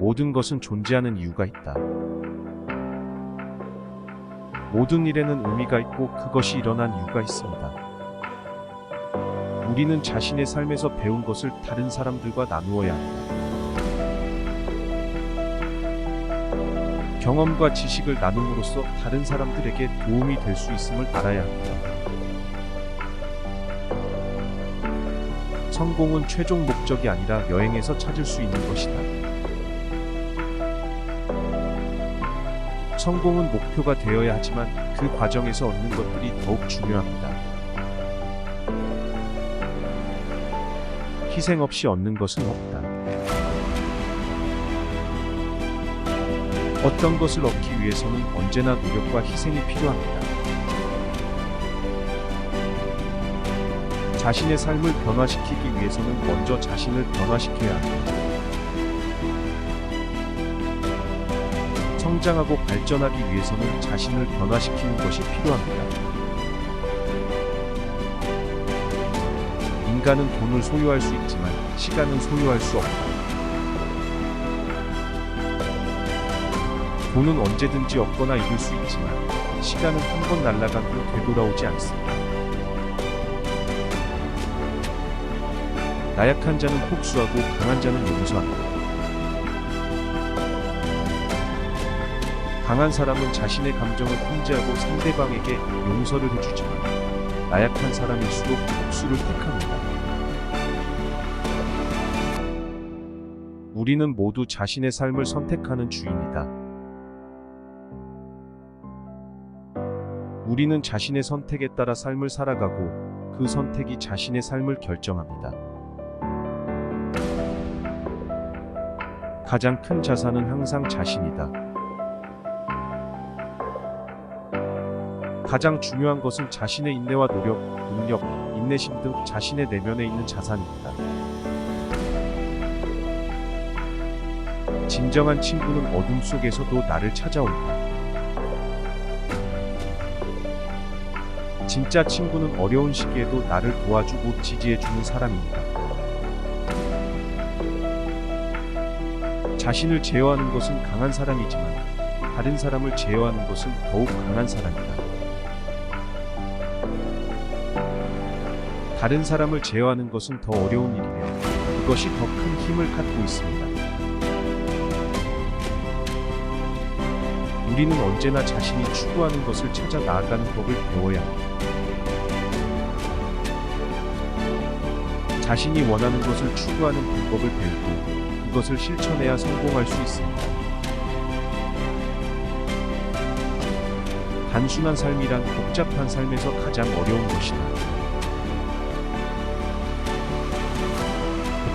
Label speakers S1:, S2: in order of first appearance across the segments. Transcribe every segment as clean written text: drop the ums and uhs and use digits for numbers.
S1: 모든 것은 존재하는 이유가 있다. 모든 일에는 의미가 있고 그것이 일어난 이유가 있습니다. 우리는 자신의 삶에서 배운 것을 다른 사람들과 나누어야 합니다. 경험과 지식을 나눔으로써 다른 사람들에게 도움이 될 수 있음을 알아야 합니다. 성공은 최종 목적이 아니라 여행에서 찾을 수 있는 것이다. 성공은 목표가 되어야 하지만 그 과정에서 얻는 것들이 더욱 중요합니다. 희생 없이 얻는 것은 없다. 어떤 것을 얻기 위해서는 언제나 노력과 희생이 필요합니다. 자신의 삶을 변화시키기 위해서는 먼저 자신을 변화시켜야 합니다. 성장하고 발전하기 위해서는 자신을 변화시키는 것이 필요합니다. 인간은 돈을 소유할 수 있지만 시간은 소유할 수 없다. 돈은 언제든지 얻거나 잃을 수 있지만 시간은 한 번 날아간 후 되돌아오지 않습니다. 나약한 자는 복수하고 강한 자는 용서한다. 강한 사람은 자신의 감정을 통제하고 상대방에게 용서를 해주지만 나약한 사람일수록 복수를 택합니다. 우리는 모두 자신의 삶을 선택하는 주인이다. 우리는 자신의 선택에 따라 삶을 살아가고 그 선택이 자신의 삶을 결정합니다. 가장 큰 자산은 항상 자신이다. 가장 중요한 것은 자신의 인내와 노력, 능력, 인내심 등 자신의 내면에 있는 자산입니다. 진정한 친구는 어둠 속에서도 나를 찾아온다. 진짜 친구는 어려운 시기에도 나를 도와주고 지지해주는 사람입니다. 자신을 제어하는 것은 강한 사람이지만 다른 사람을 제어하는 것은 더욱 강한 사람이다. 다른 사람을 제어하는 것은 더 어려운 일이며 그것이 더 큰 힘을 갖고 있습니다. 우리는 언제나 자신이 추구하는 것을 찾아 나아가는 법을 배워야 합니다. 자신이 원하는 것을 추구하는 방법을 배우고 그것을 실천해야 성공할 수 있습니다. 단순한 삶이란 복잡한 삶에서 가장 어려운 것이다.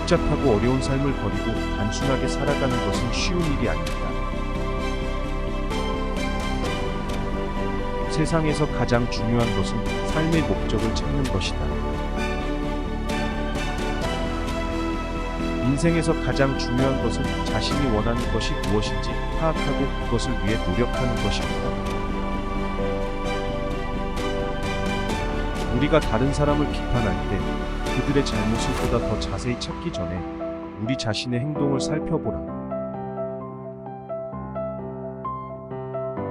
S1: 복잡하고 어려운 삶을 버리고 단순하게 살아가는 것은 쉬운 일이 아닙니다. 세상에서 가장 중요한 것은 삶의 목적을 찾는 것이다. 인생에서 가장 중요한 것은 자신이 원하는 것이 무엇인지 파악하고 그것을 위해 노력하는 것입니다. 우리가 다른 사람을 비판할 때 그들의 잘못을 보다 더 자세히 찾기 전에 우리 자신의 행동을 살펴보라.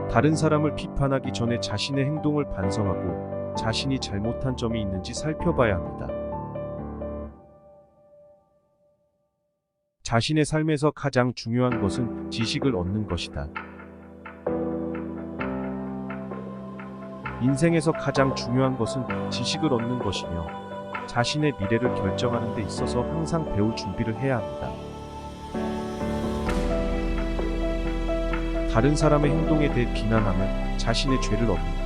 S1: 다른 사람을 비판하기 전에 자신의 행동을 반성하고 자신이 잘못한 점이 있는지 살펴봐야 합니다. 자신의 삶에서 가장 중요한 것은 지식을 얻는 것이다. 인생에서 가장 중요한 것은 지식을 얻는 것이며 자신의 미래를 결정하는 데 있어서 항상 배울 준비를 해야 합니다. 다른 사람의 행동에 대해 비난하면 자신의 죄를 얻는다.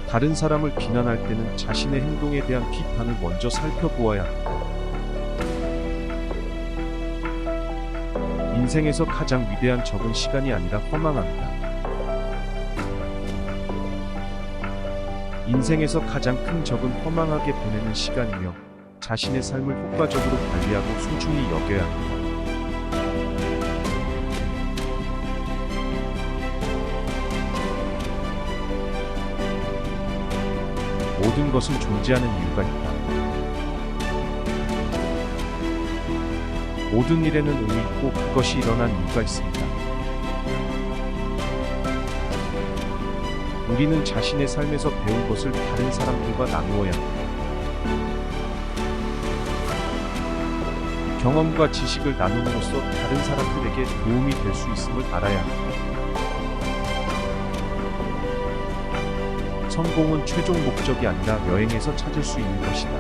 S1: 다른 사람을 비난할 때는 자신의 행동에 대한 비판을 먼저 살펴보아야 합니다. 인생에서 가장 위대한 적은 시간이 아니라 허망합니다. 인생에서 가장 큰 적은 허망하게 보내는 시간이며 자신의 삶을 효과적으로 관리하고 소중히 여겨야 합니다. 모든 것은 존재하는 이유가 있다. 모든 일에는 의미 있고 그것이 일어난 이유가 있습니다. 우리는 자신의 삶에서 배운 것을 다른 사람들과 나누어야 합니다. 경험과 지식을 나눔으로써 다른 사람들에게 도움이 될 수 있음을 알아야 합니다. 성공은 최종 목적이 아니라 여행에서 찾을 수 있는 것이다.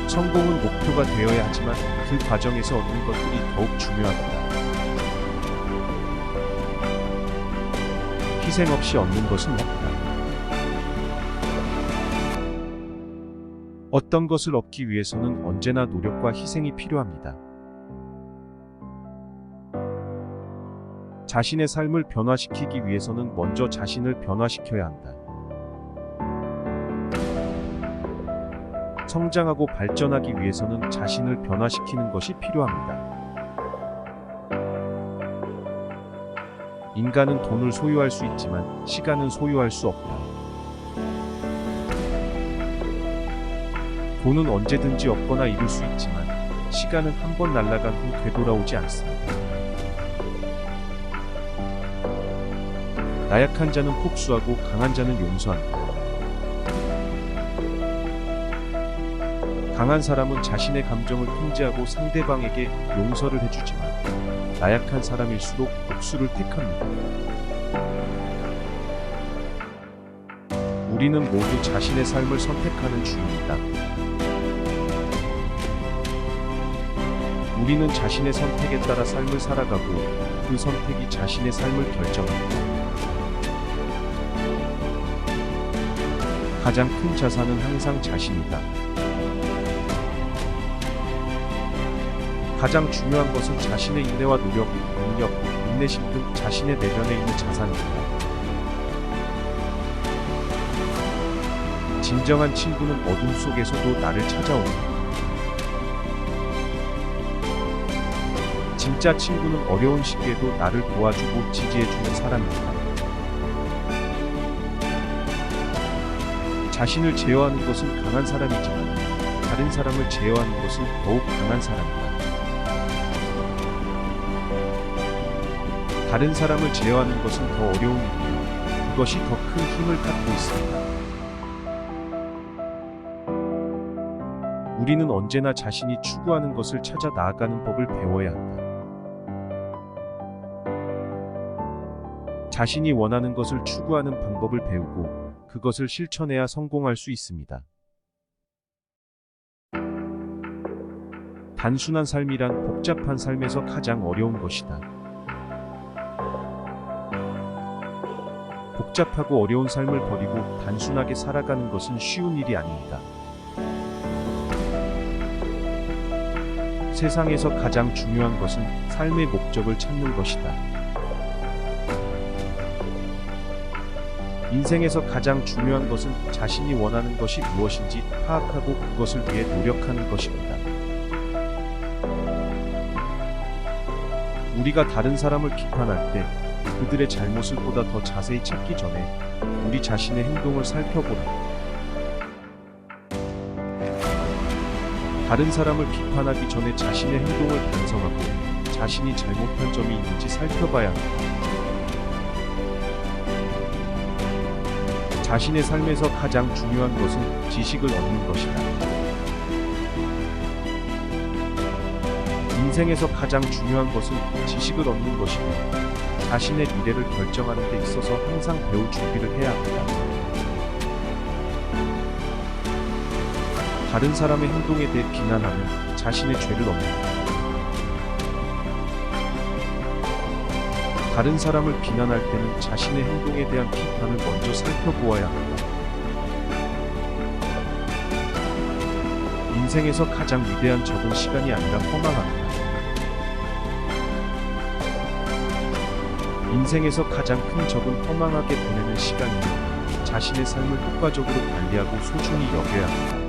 S1: 성공은 목표가 되어야 하지만 그 과정에서 얻는 것들이 더욱 중요합니다. 희생 없이 얻는 것은 없다. 어떤 것을 얻기 위해서는 언제나 노력과 희생이 필요합니다. 자신의 삶을 변화시키기 위해서는 먼저 자신을 변화시켜야 한다. 성장하고 발전하기 위해서는 자신을 변화시키는 것이 필요합니다. 인간은 돈을 소유할 수 있지만 시간은 소유할 수 없다. 돈은 언제든지 얻거나 잃을 수 있지만 시간은 한 번 날아간 후 되돌아오지 않습니다. 나약한 자는 복수하고 강한 자는 용서한다. 강한 사람은 자신의 감정을 통제하고 상대방에게 용서를 해주지만 나약한 사람일수록 복수를 택합니다. 우리는 모두 자신의 삶을 선택하는 주입니다. 우리는 자신의 선택에 따라 삶을 살아가고 그 선택이 자신의 삶을 결정합니다. 가장 큰 자산은 항상 자신이다. 가장 중요한 것은 자신의 인내와 노력, 능력, 인내심 등 자신의 내면에 있는 자산입니다. 진정한 친구는 어둠 속에서도 나를 찾아온다. 진짜 친구는 어려운 시기에도 나를 도와주고 지지해주는 사람입니다. 자신을 제어하는 것은 강한 사람이지만 다른 사람을 제어하는 것은 더욱 강한 사람이다. 다른 사람을 제어하는 것은 더 어려운 일이며 그것이 더 큰 힘을 갖고 있습니다. 우리는 언제나 자신이 추구하는 것을 찾아 나아가는 법을 배워야 한다. 자신이 원하는 것을 추구하는 방법을 배우고 그것을 실천해야 성공할 수 있습니다. 단순한 삶이란 복잡한 삶에서 가장 어려운 것이다. 복잡하고 어려운 삶을 버리고 단순하게 살아가는 것은 쉬운 일이 아닙니다. 세상에서 가장 중요한 것은 삶의 목적을 찾는 것이다. 인생에서 가장 중요한 것은 자신이 원하는 것이 무엇인지 파악하고 그것을 위해 노력하는 것입니다. 우리가 다른 사람을 비판할 때 그들의 잘못을 보다 더 자세히 찾기 전에 우리 자신의 행동을 살펴보라. 다른 사람을 비판하기 전에 자신의 행동을 반성하고 자신이 잘못한 점이 있는지 살펴봐야 합니다. 자신의 삶에서 가장 중요한 것은 지식을 얻는 것이다. 인생에서 가장 중요한 것은 지식을 얻는 것이며 자신의 미래를 결정하는 데 있어서 항상 배울 준비를 해야 합니다. 다른 사람의 행동에 대해 비난하면 자신의 죄를 얻는다. 다른 사람을 비난할 때는 자신의 행동에 대한 비판을 먼저 살펴보아야 합니다. 인생에서 가장 위대한 적은 시간이 아니라 허망합니다. 인생에서 가장 큰 적은 허망하게 보내는 시간이며 자신의 삶을 효과적으로 관리하고 소중히 여겨야 합니다.